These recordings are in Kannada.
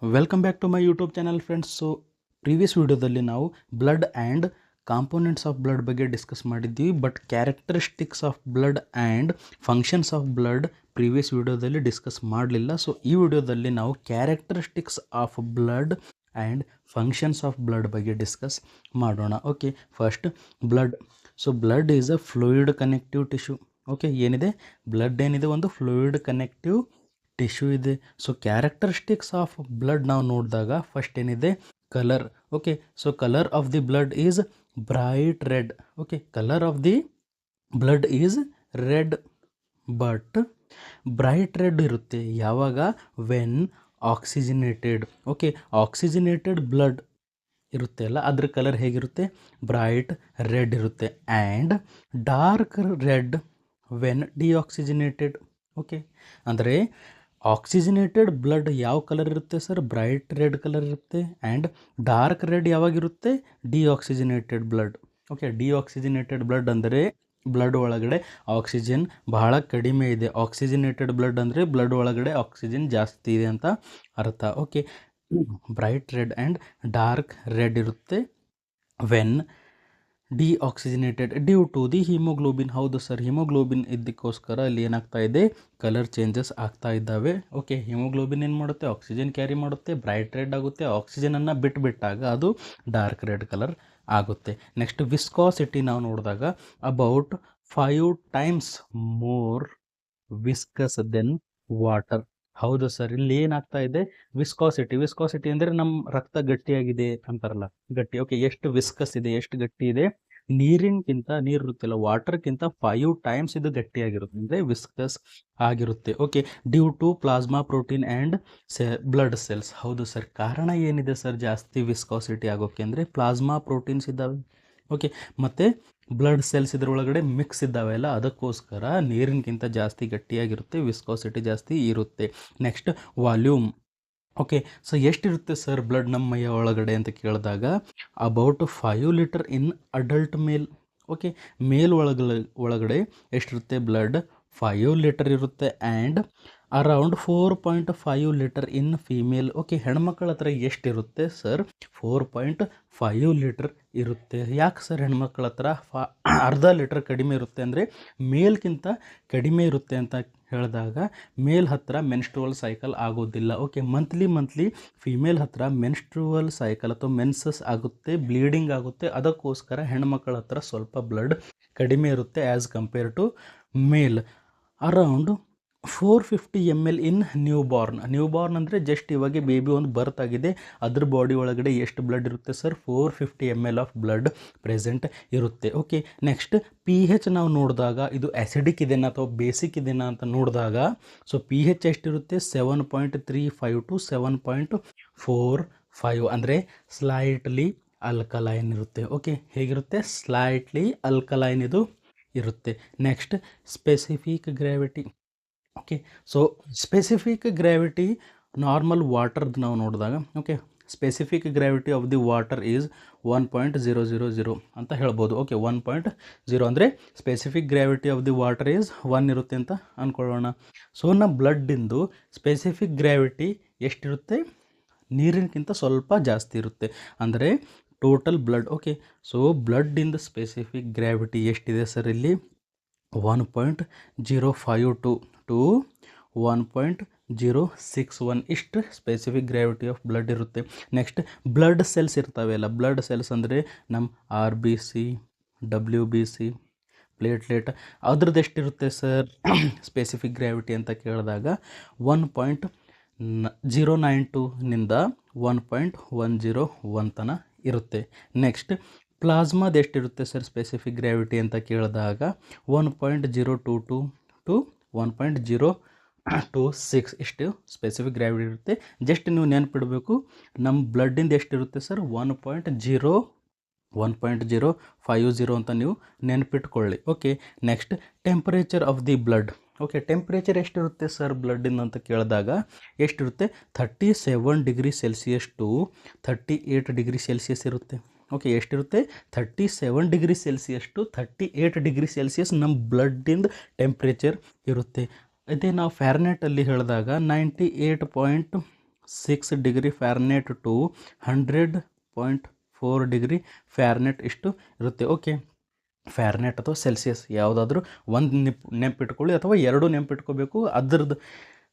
Welcome back to my YouTube channel friends. So previous ವಿಡಿಯೋದಲ್ಲಿ ನಾವು blood and components of blood ಬಗ್ಗೆ ಡಿಸ್ಕಸ್ ಮಾಡಿದ್ವಿ. But characteristics of blood and functions of blood previous ವಿಡಿಯೋದಲ್ಲಿ ಡಿಸ್ಕಸ್ ಮಾಡಲಿಲ್ಲ. ಸೊ ಈ ವಿಡಿಯೋದಲ್ಲಿ ನಾವು characteristics of blood and functions of blood ಬಗ್ಗೆ ಡಿಸ್ಕಸ್ ಮಾಡೋಣ. Okay, first blood. So blood is a fluid connective tissue. Okay, ಏನಿದೆ ಬ್ಲಡ್ ಏನಿದೆ ಒಂದು ಫ್ಲೂಯಿಡ್ ಕನೆಕ್ಟಿವ್ ಟಿಶ್ಯೂ ಇದೆ. ಸೊ ಕ್ಯಾರೆಕ್ಟರಿಸ್ಟಿಕ್ಸ್ ಆಫ್ ಬ್ಲಡ್ ನಾವು ನೋಡಿದಾಗ ಫಸ್ಟ್ ಏನಿದೆ colour. Okay, so colour of the blood is bright red. Okay, colour of the blood is red. But bright red ಇರುತ್ತೆ ಯಾವಾಗ when oxygenated. Okay, oxygenated blood ಇರುತ್ತೆ ಅಲ್ಲ, ಅದ್ರ ಕಲರ್ ಹೇಗಿರುತ್ತೆ ಬ್ರೈಟ್ ರೆಡ್ ಇರುತ್ತೆ. And dark red when deoxygenated. Okay, ಅಂದರೆ ಆಕ್ಸಿಜಿನೇಟೆಡ್ ಬ್ಲಡ್ ಯಾವ ಕಲರ್ ಇರುತ್ತೆ ಸರ್, ಬ್ರೈಟ್ ರೆಡ್ ಕಲರ್ ಇರುತ್ತೆ. ಆ್ಯಂಡ್ ಡಾರ್ಕ್ ರೆಡ್ ಯಾವಾಗಿರುತ್ತೆ deoxygenated blood. Okay, deoxygenated blood ಅಂದರೆ ಬ್ಲಡ್ ಒಳಗಡೆ ಆಕ್ಸಿಜನ್ ಬಹಳ ಕಡಿಮೆ ಇದೆ. ಆಕ್ಸಿಜಿನೇಟೆಡ್ ಬ್ಲಡ್ ಅಂದರೆ ಬ್ಲಡ್ ಒಳಗಡೆ ಆಕ್ಸಿಜನ್ ಜಾಸ್ತಿ ಇದೆ ಅಂತ ಅರ್ಥ. Okay, bright red and dark red ಇರುತ್ತೆ when deoxygenated due to the haemoglobin. ಹೌದು ಸರ್, ಹಿಮೋಗ್ಲೋಬಿನ್ ಇದ್ದಕ್ಕೋಸ್ಕರ ಅಲ್ಲಿ ಏನಾಗ್ತಾ ಇದೆ ಕಲರ್ ಚೇಂಜಸ್ ಆಗ್ತಾ ಇದ್ದಾವೆ. ಓಕೆ, ಹಿಮೋಗ್ಲೋಬಿನ್ ಏನು ಮಾಡುತ್ತೆ ಆಕ್ಸಿಜನ್ ಕ್ಯಾರಿ ಮಾಡುತ್ತೆ, ಬ್ರೈಟ್ ರೆಡ್ ಆಗುತ್ತೆ. ಆಕ್ಸಿಜನನ್ನು ಬಿಟ್ಟಾಗ ಅದು ಡಾರ್ಕ್ ರೆಡ್ ಕಲರ್ ಆಗುತ್ತೆ. ನೆಕ್ಸ್ಟ್ ವಿಸ್ಕಾಸಿಟಿ ನಾವು ನೋಡಿದಾಗ about 5 times more viscous then water. ಹೌದು ಸರ್, ಇಲ್ಲಿ ಏನಾಗ್ತಾ ಇದೆ ವಿಸ್ಕಾಸಿಟಿ. ವಿಸ್ಕಾಸಿಟಿ ಅಂದರೆ ನಮ್ಮ ರಕ್ತ ಗಟ್ಟಿಯಾಗಿದೆ ಅಂತಾರಲ್ಲ, ಗಟ್ಟಿ. ಓಕೆ, ಎಷ್ಟು ವಿಸ್ಕಸ್ ಇದೆ, ಎಷ್ಟು ಗಟ್ಟಿ ಇದೆ, ನೀರಿನಕ್ಕಿಂತ, ನೀರು ಇರುತ್ತಿಲ್ಲ ವಾಟರ್ಗಿಂತ 5 times ಇದು ಗಟ್ಟಿಯಾಗಿರುತ್ತೆ, ಅಂದರೆ ವಿಸ್ಕಸ್ ಆಗಿರುತ್ತೆ. Okay, due to plasma protein and blood cells. ಹೌದು ಸರ್, ಕಾರಣ ಏನಿದೆ ಸರ್ ಜಾಸ್ತಿ ವಿಸ್ಕಾಸಿಟಿ ಆಗೋಕ್ಕೆ ಅಂದರೆ ಪ್ಲಾಸ್ಮಾ ಪ್ರೋಟೀನ್ಸ್ ಇದ್ದಾವೆ. ಓಕೆ, ಮತ್ತು ಬ್ಲಡ್ ಸೆಲ್ಸ್ ಇದರೊಳಗಡೆ ಮಿಕ್ಸ್ ಇದ್ದಾವೆ ಅಲ್ಲ, ಅದಕ್ಕೋಸ್ಕರ ನೀರಿನಕ್ಕಿಂತ ಜಾಸ್ತಿ ಗಟ್ಟಿಯಾಗಿರುತ್ತೆ, ವಿಸ್ಕಾಸಿಟಿ ಜಾಸ್ತಿ ಇರುತ್ತೆ. Next volume. ಓಕೆ, ಸೊ ಎಷ್ಟಿರುತ್ತೆ ಸರ್ ಬ್ಲಡ್ ನಮ್ಮ ಮೈಯ ಒಳಗಡೆ ಅಂತ ಕೇಳಿದಾಗ about 5 litre in adult male. Okay, male ಒಳಗಡೆ ಎಷ್ಟಿರುತ್ತೆ ಬ್ಲಡ್ 5 ಲೀಟರ್ ಇರುತ್ತೆ. And around 4.5 litre in female. Okay, ಹೆಣ್ಮಕ್ಳ ಹತ್ರ ಎಷ್ಟಿರುತ್ತೆ ಸರ್ 4.5 ಲೀಟರ್ ಇರುತ್ತೆ. ಯಾಕೆ ಸರ್ ಹೆಣ್ಮಕ್ಳ ಹತ್ರ ಅರ್ಧ ಲೀಟರ್ ಕಡಿಮೆ ಇರುತ್ತೆ ಅಂದರೆ ಮೇಲ್ಗಿಂತ ಕಡಿಮೆ ಇರುತ್ತೆ ಅಂತ ಹೇಳಿದಾಗ ಮೇಲ್ ಹತ್ರ ಮೆನ್ಸ್ಟ್ರುವಲ್ ಸೈಕಲ್ ಆಗೋದಿಲ್ಲ. ಓಕೆ, ಮಂತ್ಲಿ ಫಿಮೇಲ್ ಹತ್ರ ಮೆನ್ಸ್ಟ್ರುವಲ್ ಸೈಕಲ್ ಅಥವಾ ಮೆನ್ಸಸ್ ಆಗುತ್ತೆ, ಬ್ಲೀಡಿಂಗ್ ಆಗುತ್ತೆ. ಅದಕ್ಕೋಸ್ಕರ ಹೆಣ್ಮಕ್ಳ ಹತ್ರ ಸ್ವಲ್ಪ ಬ್ಲಡ್ ಕಡಿಮೆ ಇರುತ್ತೆ as compare to male. Around 450 ml in newborn ಅಂದರೆ ಜಸ್ಟ್ ಇವಾಗ ಬೇಬಿ ಒಂದು ಬರ್ತ್ ಆಗಿದೆ, ಅದ್ರ ಬಾಡಿ ಒಳಗಡೆ ಎಷ್ಟು ಬ್ಲಡ್ ಇರುತ್ತೆ sir 450 ml of blood present ಇರುತ್ತೆ. ಓಕೆ, ನೆಕ್ಸ್ಟ್ pH ನಾವು ನೋಡಿದಾಗ ಇದು ಆ್ಯಸಿಡಿಕ್ ಇದೆನಾ ಅಥವಾ ಬೇಸಿಕ್ ಇದೆನಾ ಅಂತ ನೋಡಿದಾಗ ಸೊ pH ಎಷ್ಟಿರುತ್ತೆ 7.35 to 7.45 ಅಂದರೆ ಸ್ಲೈಟ್ಲಿ ಅಲ್ಕಲೈನ್ ಇರುತ್ತೆ. ಓಕೆ, ಹೇಗಿರುತ್ತೆ ಸ್ಲೈಟ್ಲಿ ಅಲ್ಕಲೈನ್ ಇದು ಇರುತ್ತೆ. Next specific gravity. Okay, so specific gravity normal ವಾಟರ್ದು ನಾವು ನೋಡಿದಾಗ okay specific gravity of the water is 1.000 ಅಂತ ಹೇಳ್ಬೋದು. ಓಕೆ, 1.0 ಅಂದರೆ specific gravity of the water is 1 ಇರುತ್ತೆ ಅಂತ ಅಂದ್ಕೊಳ್ಳೋಣ. ಸೊ ನಮ್ಮ ಬ್ಲಡ್ಡಿಂದು ಸ್ಪೆಸಿಫಿಕ್ ಗ್ರಾವಿಟಿ ಎಷ್ಟಿರುತ್ತೆ ನೀರಿನಕ್ಕಿಂತ ಸ್ವಲ್ಪ ಜಾಸ್ತಿ ಇರುತ್ತೆ, ಅಂದರೆ ಟೋಟಲ್ ಬ್ಲಡ್. ಓಕೆ, ಸೊ ಬ್ಲಡ್ಡಿಂದ ಸ್ಪೆಸಿಫಿಕ್ ಗ್ರಾವಿಟಿ ಎಷ್ಟಿದೆ ಸರ್ ಇಲ್ಲಿ 1.052 to 1.061 ಇಷ್ಟು ಸ್ಪೆಸಿಫಿಕ್ ಗ್ರಾವಿಟಿ ಆಫ್ ಬ್ಲಡ್ ಇರುತ್ತೆ. ನೆಕ್ಸ್ಟ್ ಬ್ಲಡ್ ಸೆಲ್ಸ್ ಇರ್ತವೆ ಅಲ್ಲ, ಬ್ಲಡ್ ಸೆಲ್ಸ್ ಅಂದರೆ ನಮ್ಮ RBC, WBC, ಪ್ಲೇಟ್ಲೆಟ್, ಅದ್ರದ್ದು ಎಷ್ಟಿರುತ್ತೆ ಸರ್ ಸ್ಪೆಸಿಫಿಕ್ ಗ್ರಾವಿಟಿ ಅಂತ ಕೇಳಿದಾಗ 1.092 ನಿಂದ 1.101 ತನಕ ಇರುತ್ತೆ. ನೆಕ್ಸ್ಟ್ ಪ್ಲಾಸ್ಮಾದ ಎಷ್ಟಿರುತ್ತೆ ಸರ್ ಸ್ಪೆಸಿಫಿಕ್ ಗ್ರಾವಿಟಿ ಅಂತ ಕೇಳಿದಾಗ 1.022 to 1.026 ಇಷ್ಟು ಸ್ಪೆಸಿಫಿಕ್ ಗ್ರಾವಿಟಿ ಇರುತ್ತೆ. ಜಸ್ಟ್ ನೀವು ನೆನಪಿಡಬೇಕು ನಮ್ಮ ಬ್ಲಡ್ಡಿಂದ ಎಷ್ಟಿರುತ್ತೆ ಸರ್ 1.050 ಅಂತ ನೀವು ನೆನಪಿಟ್ಕೊಳ್ಳಿ. Okay, next temperature of the blood. Okay, temperature ಎಷ್ಟಿರುತ್ತೆ ಸರ್ ಬ್ಲಡ್ಡಿಂದ ಅಂತ ಕೇಳಿದಾಗ ಎಷ್ಟಿರುತ್ತೆ 37 degree Celsius to 38 degree Celsius ಇರುತ್ತೆ. ಓಕೆ, ಎಷ್ಟಿರುತ್ತೆ? 37 ಡಿಗ್ರಿ ಸೆಲ್ಸಿಯಸ್ ಟು 38 ಡಿಗ್ರಿ ಸೆಲ್ಸಿಯಸ್ ನಮ್ಮ ಬ್ಲಡ್ಡಿಂದ ಟೆಂಪ್ರೇಚರ್ ಇರುತ್ತೆ. ಅದೇ ನಾವು ಫ್ಯಾರನೇಟಲ್ಲಿ ಹೇಳಿದಾಗ 98.6 degree Fahrenheit to 100.4 degree Fahrenheit ಇಷ್ಟು ಇರುತ್ತೆ. ಓಕೆ, ಫ್ಯಾರನೇಟ್ ಅಥವಾ ಸೆಲ್ಸಿಯಸ್ ಯಾವುದಾದ್ರೂ ಒಂದು ನೆನಪಿಟ್ಕೊಳ್ಳಿ ಅಥವಾ ಎರಡು ನೆನಪಿಟ್ಕೋಬೇಕು ಅದ್ರದ್ದು.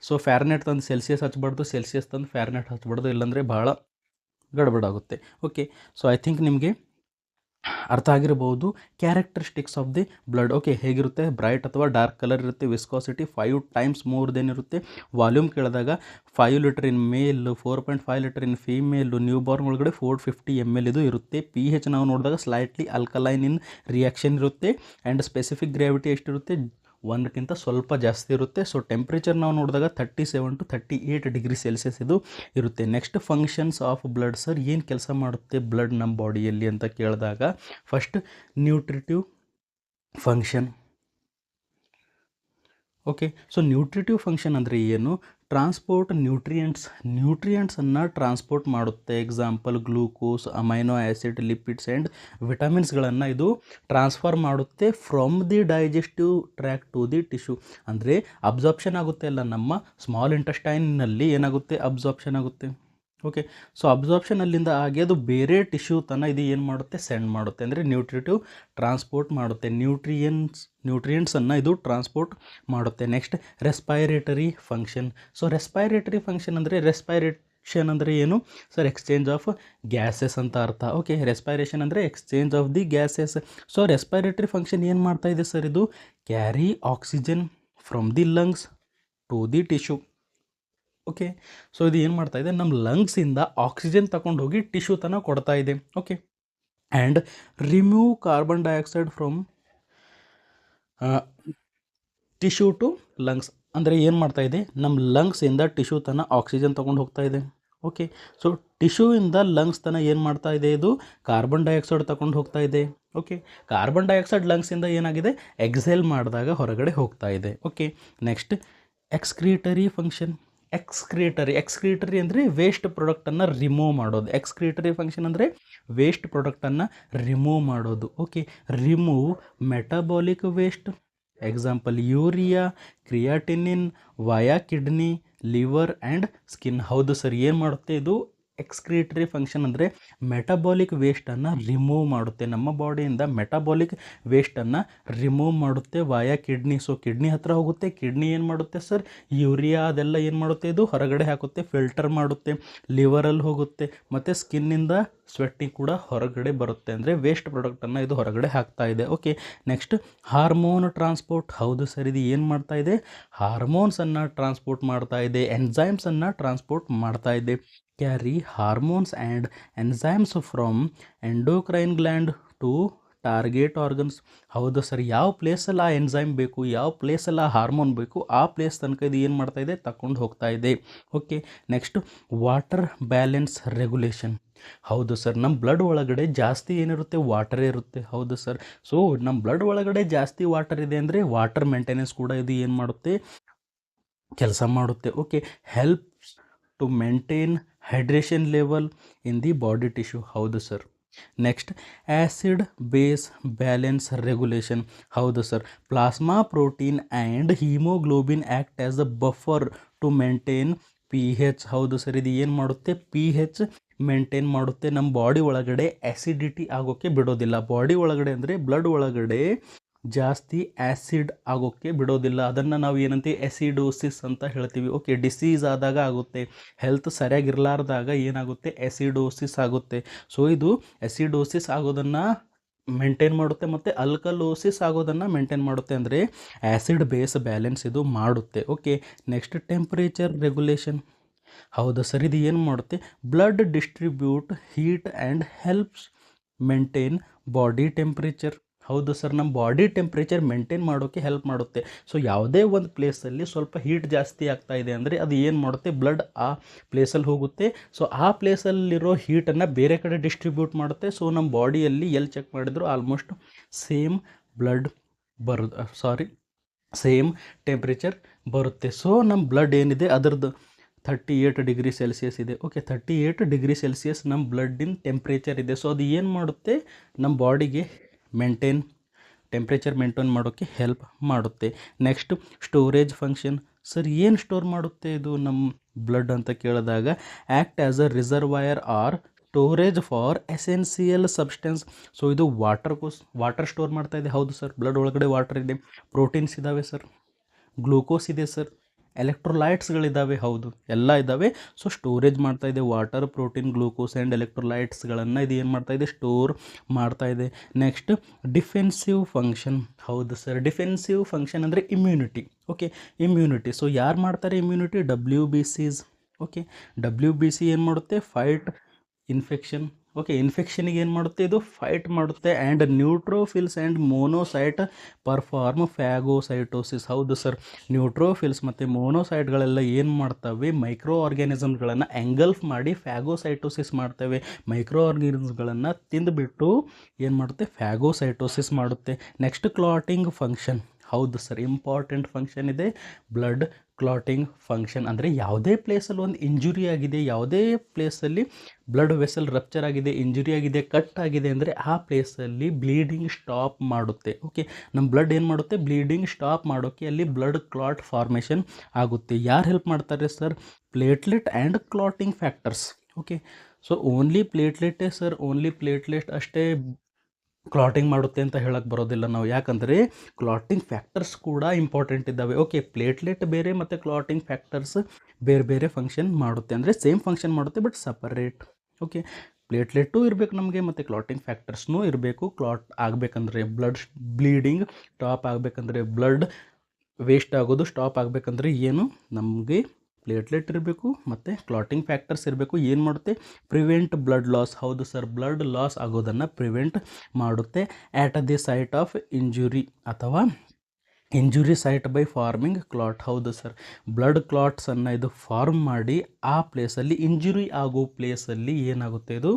ಸೊ ಫ್ಯಾರನೇಟ್ ತಂದು ಸೆಲ್ಸಿಯಸ್ ಹಚ್ಬಾರ್ದು, ಸೆಲ್ಸಿಯಸ್ ತಂದು ಫ್ಯಾರನೇಟ್ ಹಚ್ಬಾರ್ದು, ಇಲ್ಲಾಂದರೆ ಭಾಳ ಗಡ್ಬಡಾಗುತ್ತೆ. ಓಕೆ, ಸೊ ಐ ಥಿಂಕ್ ನಿಮಗೆ ಅರ್ಥ ಆಗಿರಬಹುದು characteristics of the blood. Okay, ಹೇಗಿರುತ್ತೆ? ಬ್ರೈಟ್ ಅಥವಾ ಡಾರ್ಕ್ ಕಲರ್ ಇರುತ್ತೆ. ವಿಸ್ಕಾಸಿಟಿ 5 ಟೈಮ್ಸ್ ಮೋರ್ ದೆನ್ ಇರುತ್ತೆ. ವಾಲ್ಯೂಮ್ ಕೇಳಿದಾಗ 5 litre in male, 4.5 litre in female, newborn ಒಳಗಡೆ 450 ml ಇದು ಇರುತ್ತೆ. ಪಿ ಹೆಚ್ ನಾವು ನೋಡಿದಾಗ ಸ್ಲೈಟ್ಲಿ ಅಲ್ಕಲೈನ್ ಇನ್ ರಿಯಾಕ್ಷನ್ ಇರುತ್ತೆ. ಆ್ಯಂಡ್ ಸ್ಪೆಸಿಫಿಕ್ ಗ್ರಾವಿಟಿ ಎಷ್ಟಿರುತ್ತೆ? 1ಕ್ಕಿಂತ ಸ್ವಲ್ಪ ಜಾಸ್ತಿ ಇರುತ್ತೆ. ಸೊ ಟೆಂಪ್ರೇಚರ್ ನಾವು ನೋಡಿದಾಗ 37 to 38 ಡಿಗ್ರಿ ಸೆಲ್ಸಿಯಸ್ ಇದು ಇರುತ್ತೆ. Next functions of blood. Sir ಏನು ಕೆಲಸ ಮಾಡುತ್ತೆ ಬ್ಲಡ್ ನಮ್ಮ ಬಾಡಿಯಲ್ಲಿ ಅಂತ ಕೇಳಿದಾಗ first nutritive function. Okay, so nutritive function ಅಂದರೆ ಏನು? ಟ್ರಾನ್ಸ್ಪೋರ್ಟ್ ನ್ಯೂಟ್ರಿಯೆಂಟ್ಸನ್ನು ಟ್ರಾನ್ಸ್ಪೋರ್ಟ್ ಮಾಡುತ್ತೆ. Example glucose, amino acid, lipids and ವಿಟಮಿನ್ಸ್ಗಳನ್ನು ಇದು ಟ್ರಾನ್ಸ್ಫರ್ ಮಾಡುತ್ತೆ from the digestive tract to the tissue. ಅಂದರೆ ಅಬ್ಸಾರ್ಪ್ಷನ್ ಆಗುತ್ತೆ ಅಲ್ಲ, ನಮ್ಮ ಸ್ಮಾಲ್ ಇಂಟೆಸ್ಟೈನ್ನಲ್ಲಿ ಏನಾಗುತ್ತೆ? ಅಬ್ಸಾರ್ಪ್ಷನ್ ಆಗುತ್ತೆ. ಓಕೆ, ಸೊ ಅಬ್ಸಾರ್ಪ್ಷನಲ್ಲಿಂದ ಆಗಿ ಅದು ಬೇರೆ ಟಿಶ್ಯೂ ತನಕ ಇದು ಏನು ಮಾಡುತ್ತೆ? ಸೆಂಡ್ ಮಾಡುತ್ತೆ. ಅಂದರೆ ನ್ಯೂಟ್ರಿಟಿವ್ ಟ್ರಾನ್ಸ್ಪೋರ್ಟ್ ಮಾಡುತ್ತೆ. ನ್ಯೂಟ್ರಿಯೆಂಟ್ಸನ್ನು ಇದು ಟ್ರಾನ್ಸ್ಪೋರ್ಟ್ ಮಾಡುತ್ತೆ. Next respiratory function. So respiratory function ಅಂದರೆ ರೆಸ್ಪೈರೇಷನ್ ಅಂದರೆ ಏನು? ಸರ್ ಎಕ್ಸ್ಚೇಂಜ್ ಆಫ್ ಗ್ಯಾಸಸ್ ಅಂತ ಅರ್ಥ. ಓಕೆ, ರೆಸ್ಪೈರೇಷನ್ ಅಂದರೆ exchange of the gases. So respiratory function ಏನು ಮಾಡ್ತಾ ಇದೆ ಸರ್? ಇದು carry oxygen from the lungs to the tissue. Okay, so ಇದು ಏನು ಮಾಡ್ತಾ ಇದೆ? ನಮ್ಮ ಲಂಗ್ಸಿಂದ ಆಕ್ಸಿಜನ್ ತಗೊಂಡು ಹೋಗಿ ಟಿಶ್ಯೂ ತನಕ ಕೊಡ್ತಾ ಇದೆ. Okay, and remove carbon dioxide from tissue to lungs. ಅಂದರೆ ಏನು ಮಾಡ್ತಾ ಇದೆ? ನಮ್ಮ ಲಂಗ್ಸಿಂದ ಟಿಶ್ಯೂ ತನಕ ಆಕ್ಸಿಜನ್ ತೊಗೊಂಡು ಹೋಗ್ತಾ ಇದೆ. ಓಕೆ, ಸೊ ಟಿಶ್ಯೂಯಿಂದ ಲಂಗ್ಸ್ ತನಕ ಏನು ಮಾಡ್ತಾ ಇದೆ? ಇದು ಕಾರ್ಬನ್ ಡೈಆಕ್ಸೈಡ್ ತಗೊಂಡು ಹೋಗ್ತಾ ಇದೆ. ಓಕೆ, ಕಾರ್ಬನ್ ಡೈಆಕ್ಸೈಡ್ ಲಂಗ್ಸಿಂದ ಏನಾಗಿದೆ? ಎಕ್ಸೇಲ್ ಮಾಡಿದಾಗ ಹೊರಗಡೆ ಹೋಗ್ತಾ ಇದೆ. Okay, next excretory function. Excretory ಅಂದರೆ ವೇಸ್ಟ್ ಪ್ರಾಡಕ್ಟನ್ನು ರಿಮೂವ್ ಮಾಡೋದು. ಎಕ್ಸ್ಕ್ರೀಟರಿ ಫಂಕ್ಷನ್ ಅಂದರೆ ವೇಸ್ಟ್ ಪ್ರಾಡಕ್ಟನ್ನು ರಿಮೂವ್ ಮಾಡೋದು. Okay, remove metabolic waste. Example urea, creatinine via kidney, liver and skin. ಹೌದು ಸರ್, ಏನು ಮಾಡುತ್ತೆ ಇದು? ಎಕ್ಸ್ಕ್ರೀಟರಿ ಫಂಕ್ಷನ್ ಅಂದರೆ ಮೆಟಬಾಲಿಕ್ ವೇಸ್ಟನ್ನು ರಿಮೂವ್ ಮಾಡುತ್ತೆ. ನಮ್ಮ ಬಾಡಿಯಿಂದ ಮೆಟಬಾಲಿಕ್ ವೇಸ್ಟನ್ನು ರಿಮೂವ್ ಮಾಡುತ್ತೆ ವಾಯಾ ಕಿಡ್ನಿ. ಸೊ ಕಿಡ್ನಿ ಹತ್ರ ಹೋಗುತ್ತೆ. ಕಿಡ್ನಿ ಏನು ಮಾಡುತ್ತೆ ಸರ್? ಯೂರಿಯಾ ಅದೆಲ್ಲ ಏನು ಮಾಡುತ್ತೆ? ಇದು ಹೊರಗಡೆ ಹಾಕುತ್ತೆ, ಫಿಲ್ಟರ್ ಮಾಡುತ್ತೆ. ಲಿವರಲ್ಲಿ ಹೋಗುತ್ತೆ ಮತ್ತು ಸ್ಕಿನ್ನಿಂದ ಸ್ವೆಟ್ಟಿಂಗ್ ಕೂಡ ಹೊರಗಡೆ ಬರುತ್ತೆ. ಅಂದರೆ ವೇಸ್ಟ್ ಪ್ರಾಡಕ್ಟನ್ನು ಇದು ಹೊರಗಡೆ ಹಾಕ್ತಾ ಇದೆ. Okay, next hormone transport. ಹೌದು ಸರ್, ಇದು ಏನು ಮಾಡ್ತಾ ಇದೆ? ಹಾರ್ಮೋನ್ಸನ್ನು ಟ್ರಾನ್ಸ್ಪೋರ್ಟ್ ಮಾಡ್ತಾ ಇದೆ, ಎನ್ಸೈಮ್ಸನ್ನು ಟ್ರಾನ್ಸ್ಪೋರ್ಟ್ ಮಾಡ್ತಾ ಇದೆ. Carry hormones and enzymes from endocrine gland to target organs. ಹೌದು ಸರ್, ಯಾವ ಪ್ಲೇಸಲ್ಲಿ ಆ ಎನ್ಸೈಮ್ ಬೇಕು, ಯಾವ ಪ್ಲೇಸಲ್ಲಿ ಆ ಹಾರ್ಮೋನ್ ಬೇಕು, ಆ ಪ್ಲೇಸ್ ತನಕ ಇದು ಏನು ಮಾಡ್ತಾ ಇದೆ? ತಗೊಂಡು ಹೋಗ್ತಾ ಇದೆ. Okay, next water balance regulation. ಹೌದು ಸರ್, ನಮ್ಮ ಬ್ಲಡ್ ಒಳಗಡೆ ಜಾಸ್ತಿ ಏನಿರುತ್ತೆ? ವಾಟರೇ ಇರುತ್ತೆ. ಹೌದು ಸರ್, ಸೊ ನಮ್ಮ ಬ್ಲಡ್ ಒಳಗಡೆ ಜಾಸ್ತಿ ವಾಟರ್ ಇದೆ ಅಂದರೆ ವಾಟರ್ ಮೇಂಟೆನೆನ್ಸ್ ಕೂಡ ಇದು ಏನು ಮಾಡುತ್ತೆ? ಕೆಲಸ ಮಾಡುತ್ತೆ. Okay, helps to maintain hydration level in the body tissue. ಹೌದು sir. Next acid base balance regulation. ಹೌದು sir, plasma protein and haemoglobin act as a buffer to maintain pH. ಹೌದು ಸರ್, ಇದು ಏನು ಮಾಡುತ್ತೆ? pH ಮೇಂಟೈನ್ ಮಾಡುತ್ತೆ. ನಮ್ಮ ಬಾಡಿ ಒಳಗಡೆ ಆ್ಯಸಿಡಿಟಿ ಆಗೋಕ್ಕೆ ಬಿಡೋದಿಲ್ಲ. ಬಾಡಿ ಒಳಗಡೆ ಅಂದರೆ ಬ್ಲಡ್ ಒಳಗಡೆ ಜಾಸ್ತಿ ಆ್ಯಸಿಡ್ ಆಗೋಕ್ಕೆ ಬಿಡೋದಿಲ್ಲ. ಅದನ್ನು ನಾವು ಏನಂತೀವಿ? ಎಸಿಡೋಸಿಸ್ ಅಂತ ಹೇಳ್ತೀವಿ. ಓಕೆ, ಡಿಸೀಸ್ ಆದಾಗ ಆಗುತ್ತೆ. ಹೆಲ್ತ್ ಸರಿಯಾಗಿರಲಾರ್ದಾಗ ಏನಾಗುತ್ತೆ? ಎಸಿಡೋಸಿಸ್ ಆಗುತ್ತೆ. ಸೊ ಇದು ಎಸಿಡೋಸಿಸ್ ಆಗೋದನ್ನು ಮೇಂಟೈನ್ ಮಾಡುತ್ತೆ ಮತ್ತು ಅಲ್ಕಲೋಸಿಸ್ ಆಗೋದನ್ನು ಮೇಂಟೈನ್ ಮಾಡುತ್ತೆ. ಅಂದರೆ ಆ್ಯಸಿಡ್ ಬೇಸ್ ಬ್ಯಾಲೆನ್ಸ್ ಇದು ಮಾಡುತ್ತೆ. Okay, next temperature regulation. ಹೌದು ಸರ್, ಇದು ಏನು ಮಾಡುತ್ತೆ? Blood distribute heat and helps maintain body temperature. ಹೌದು ಸರ್, ನಮ್ಮ ಬಾಡಿ ಟೆಂಪ್ರೇಚರ್ ಮೇಂಟೈನ್ ಮಾಡೋಕ್ಕೆ ಹೆಲ್ಪ್ ಮಾಡುತ್ತೆ. ಸೊ ಯಾವುದೇ ಒಂದು ಪ್ಲೇಸಲ್ಲಿ ಸ್ವಲ್ಪ ಹೀಟ್ ಜಾಸ್ತಿ ಆಗ್ತಾ ಇದೆ ಅಂದರೆ ಅದು ಏನು ಮಾಡುತ್ತೆ? ಬ್ಲಡ್ ಆ ಪ್ಲೇಸಲ್ಲಿ ಹೋಗುತ್ತೆ. ಸೊ ಆ ಪ್ಲೇಸಲ್ಲಿರೋ ಹೀಟನ್ನು ಬೇರೆ ಕಡೆ ಡಿಸ್ಟ್ರಿಬ್ಯೂಟ್ ಮಾಡುತ್ತೆ. ಸೊ ನಮ್ಮ ಬಾಡಿಯಲ್ಲಿ ಎಲ್ಲಿ ಚೆಕ್ ಮಾಡಿದ್ರು almost same blood same temperature ಬರುತ್ತೆ. ಸೊ ನಮ್ಮ ಬ್ಲಡ್ ಏನಿದೆ ಅದರದ್ದು 38 ಡಿಗ್ರಿ ಸೆಲ್ಸಿಯಸ್ ಇದೆ. ಓಕೆ, 38 ಡಿಗ್ರಿ ಸೆಲ್ಸಿಯಸ್ ನಮ್ಮ ಬ್ಲಡ್ಡಿನ ಟೆಂಪ್ರೇಚರ್ ಇದೆ. ಸೊ ಅದು ಏನು ಮಾಡುತ್ತೆ, ನಮ್ಮ ಬಾಡಿಗೆ ಟೆಂಪ್ರೇಚರ್ ಮೇಂಟೈನ್ ಮಾಡೋಕ್ಕೆ ಹೆಲ್ಪ್ ಮಾಡುತ್ತೆ. Next storage function. ಸರ್ ಏನು ಸ್ಟೋರ್ ಮಾಡುತ್ತೆ ಇದು ನಮ್ಮ ಬ್ಲಡ್ ಅಂತ ಕೇಳಿದಾಗ, act as a reservoir or storage for essential substance. So ಇದು ವಾಟರ್ ಸ್ಟೋರ್ ಮಾಡ್ತಾ ಇದೆ. ಹೌದು ಸರ್, ಬ್ಲಡ್ ಒಳಗಡೆ ವಾಟರ್ ಇದೆ, ಪ್ರೋಟೀನ್ಸ್ ಇದ್ದಾವೆ ಸರ್, ಗ್ಲೂಕೋಸ್ ಇದೆ ಸರ್, ಎಲೆಕ್ಟ್ರೋಲೈಟ್ಸ್ಗಳಿದ್ದಾವೆ. ಹೌದು, ಎಲ್ಲ ಇದ್ದಾವೆ. ಸೊ ಸ್ಟೋರೇಜ್ ಮಾಡ್ತಾ ಇದೆ ವಾಟರ್, ಪ್ರೋಟೀನ್, ಗ್ಲೂಕೋಸ್ ಆ್ಯಂಡ್ ಎಲೆಕ್ಟ್ರೋಲೈಟ್ಸ್ಗಳನ್ನು ಇದು ಏನು ಮಾಡ್ತಾ ಇದೆ, ಸ್ಟೋರ್ ಮಾಡ್ತಾ ಇದೆ. Next defensive function. ಹೌದು ಸರ್, ಡಿಫೆನ್ಸಿವ್ ಫಂಕ್ಷನ್ ಅಂದರೆ ಇಮ್ಯುನಿಟಿ. Okay, immunity. ಸೊ ಯಾರು ಮಾಡ್ತಾರೆ ಇಮ್ಯುನಿಟಿ? WBCs. ಓಕೆ, WBC ಏನು ಮಾಡುತ್ತೆ? Fight infection. ಓಕೆ, ಇನ್ಫೆಕ್ಷನಿಗೆ ಏನು ಮಾಡುತ್ತೆ ಇದು? ಫೈಟ್ ಮಾಡುತ್ತೆ. And neutrophils and monocyte perform phagocytosis. ಹೌದು ಸರ್, ನ್ಯೂಟ್ರೋಫಿಲ್ಸ್ ಮತ್ತು ಮೋನೋಸೈಟ್ಗಳೆಲ್ಲ ಏನು ಮಾಡ್ತವೆ? ಮೈಕ್ರೋ ಆರ್ಗ್ಯಾನಿಸಮ್ಗಳನ್ನು ಎಂಗಲ್ಫ್ ಮಾಡಿ ಫ್ಯಾಗೋಸೈಟೋಸಿಸ್ ಮಾಡ್ತವೆ. ಮೈಕ್ರೋ ಆರ್ಗ್ಯಾನಿಸಮ್ಗಳನ್ನು ತಿಂದುಬಿಟ್ಟು ಏನು ಮಾಡುತ್ತೆ? ಫ್ಯಾಗೋಸೈಟೋಸಿಸ್ ಮಾಡುತ್ತೆ. Next clotting function. ಹೌದು ಸರ್, ಇಂಪಾರ್ಟೆಂಟ್ ಫಂಕ್ಷನ್ ಇದೆ ಬ್ಲಡ್ ಕ್ಲಾಟಿಂಗ್ ಫಂಕ್ಷನ್. ಅಂದರೆ ಯಾವುದೇ ಪ್ಲೇಸಲ್ಲಿ ಒಂದು ಇಂಜುರಿ ಆಗಿದೆ, ಯಾವುದೇ ಪ್ಲೇಸಲ್ಲಿ ಬ್ಲಡ್ ವೆಸಲ್ ರಪ್ಚರ್ ಆಗಿದೆ, ಇಂಜುರಿ ಆಗಿದೆ, ಕಟ್ ಆಗಿದೆ ಅಂದರೆ ಆ ಪ್ಲೇಸಲ್ಲಿ ಬ್ಲೀಡಿಂಗ್ ಸ್ಟಾಪ್ ಮಾಡುತ್ತೆ. ಓಕೆ, ನಮ್ಮ ಬ್ಲಡ್ ಏನು ಮಾಡುತ್ತೆ? ಬ್ಲೀಡಿಂಗ್ ಸ್ಟಾಪ್ ಮಾಡೋಕ್ಕೆ ಅಲ್ಲಿ ಬ್ಲಡ್ ಕ್ಲಾಟ್ ಫಾರ್ಮೇಷನ್ ಆಗುತ್ತೆ. ಯಾರು ಹೆಲ್ಪ್ ಮಾಡ್ತಾರೆ sir? Platelet and clotting factors. Okay, so only ಪ್ಲೇಟ್ಲೆಟೇ ಸರ್, ಓನ್ಲಿ ಪ್ಲೇಟ್ಲೆಟ್ ಅಷ್ಟೇ ಕ್ಲಾಟಿಂಗ್ ಮಾಡುತ್ತೆ ಅಂತ ಹೇಳಕ್ಕೆ ಬರೋದಿಲ್ಲ ನಾವು. ಯಾಕಂದರೆ ಕ್ಲಾಟಿಂಗ್ ಫ್ಯಾಕ್ಟರ್ಸ್ ಕೂಡ ಇಂಪಾರ್ಟೆಂಟ್ ಇದ್ದಾವೆ. ಓಕೆ, ಪ್ಲೇಟ್ಲೆಟ್ ಬೇರೆ ಮತ್ತು ಕ್ಲಾಟಿಂಗ್ ಫ್ಯಾಕ್ಟರ್ಸ್ ಬೇರೆ ಬೇರೆ ಫಂಕ್ಷನ್ ಮಾಡುತ್ತೆ. ಅಂದರೆ ಸೇಮ್ ಫಂಕ್ಷನ್ ಮಾಡುತ್ತೆ ಬಟ್ ಸಪರೇಟ್. ಓಕೆ, ಪ್ಲೇಟ್ಲೆಟು ಇರಬೇಕು ನಮಗೆ ಮತ್ತು ಕ್ಲಾಟಿಂಗ್ ಫ್ಯಾಕ್ಟರ್ಸ್ನೂ ಇರಬೇಕು. ಕ್ಲಾಟ್ ಆಗಬೇಕಂದ್ರೆ ಬ್ಲೀಡಿಂಗ್ ಸ್ಟಾಪ್ ಆಗಬೇಕಂದ್ರೆ, ಬ್ಲಡ್ ವೇಸ್ಟ್ ಆಗೋದು ಸ್ಟಾಪ್ ಆಗಬೇಕಂದ್ರೆ ಏನು ನಮಗೆ ಪ್ಲೇಟ್ಲೆಟ್ ಇರಬೇಕು ಮತ್ತು ಕ್ಲಾಟಿಂಗ್ ಫ್ಯಾಕ್ಟರ್ಸ್ ಇರಬೇಕು. ಏನು ಮಾಡುತ್ತೆ? Prevent blood loss. ಹೌದು ಸರ್, ಬ್ಲಡ್ ಲಾಸ್ ಆಗೋದನ್ನು ಪ್ರಿವೆಂಟ್ ಮಾಡುತ್ತೆ at the site of injury ಅಥವಾ injury site by forming clot. ಹೌದು ಸರ್, ಬ್ಲಡ್ ಕ್ಲಾಟ್ಸನ್ನು ಇದು ಫಾರ್ಮ್ ಮಾಡಿ ಆ ಪ್ಲೇಸಲ್ಲಿ, ಇಂಜುರಿ ಆಗೋ ಪ್ಲೇಸಲ್ಲಿ ಏನಾಗುತ್ತೆ? ಇದು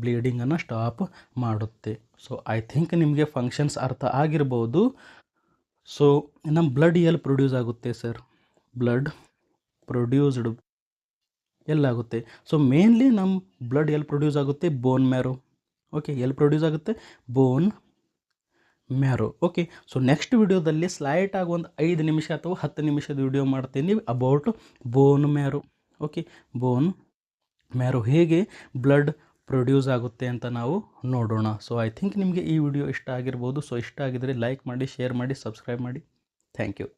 ಬ್ಲೀಡಿಂಗನ್ನು ಸ್ಟಾಪ್ ಮಾಡುತ್ತೆ. ಸೊ ಐ ಥಿಂಕ್ ನಿಮಗೆ ಫಂಕ್ಷನ್ಸ್ ಅರ್ಥ ಆಗಿರ್ಬೋದು. ಸೊ ನಮ್ಮ ಬ್ಲಡ್ ಎಲ್ಲಿ ಪ್ರೊಡ್ಯೂಸ್ ಆಗುತ್ತೆ ಸರ್? ಬ್ಲಡ್ ಪ್ರೊಡ್ಯೂಸ್ಡ್ ಎಲ್ಲಾಗುತ್ತೆ? ಸೊ ಮೇನ್ಲಿ ನಮ್ಮ ಬ್ಲಡ್ ಎಲ್ಲಿ ಪ್ರೊಡ್ಯೂಸ್ ಆಗುತ್ತೆ? Bone marrow. ಓಕೆ, ಎಲ್ಲಿ ಪ್ರೊಡ್ಯೂಸ್ ಆಗುತ್ತೆ? Bone marrow. Okay, so next ವಿಡಿಯೋದಲ್ಲಿ ಸ್ಲೈಟ್ ಆಗಿ ಒಂದು 5 ನಿಮಿಷ ಅಥವಾ 10 ನಿಮಿಷದ ವಿಡಿಯೋ ಮಾಡ್ತೀನಿ about bone marrow. Okay, bone marrow ಹೇಗೆ ಬ್ಲಡ್ ಪ್ರೊಡ್ಯೂಸ್ ಆಗುತ್ತೆ ಅಂತ ನಾವು ನೋಡೋಣ. ಸೊ ಐ ಥಿಂಕ್ ನಿಮಗೆ ಈ ವಿಡಿಯೋ ಇಷ್ಟ ಆಗಿರ್ಬೋದು. ಸೊ ಇಷ್ಟ ಆಗಿದರೆ ಲೈಕ್ ಮಾಡಿ, ಶೇರ್ ಮಾಡಿ, ಸಬ್ಸ್ಕ್ರೈಬ್ ಮಾಡಿ. Thank you.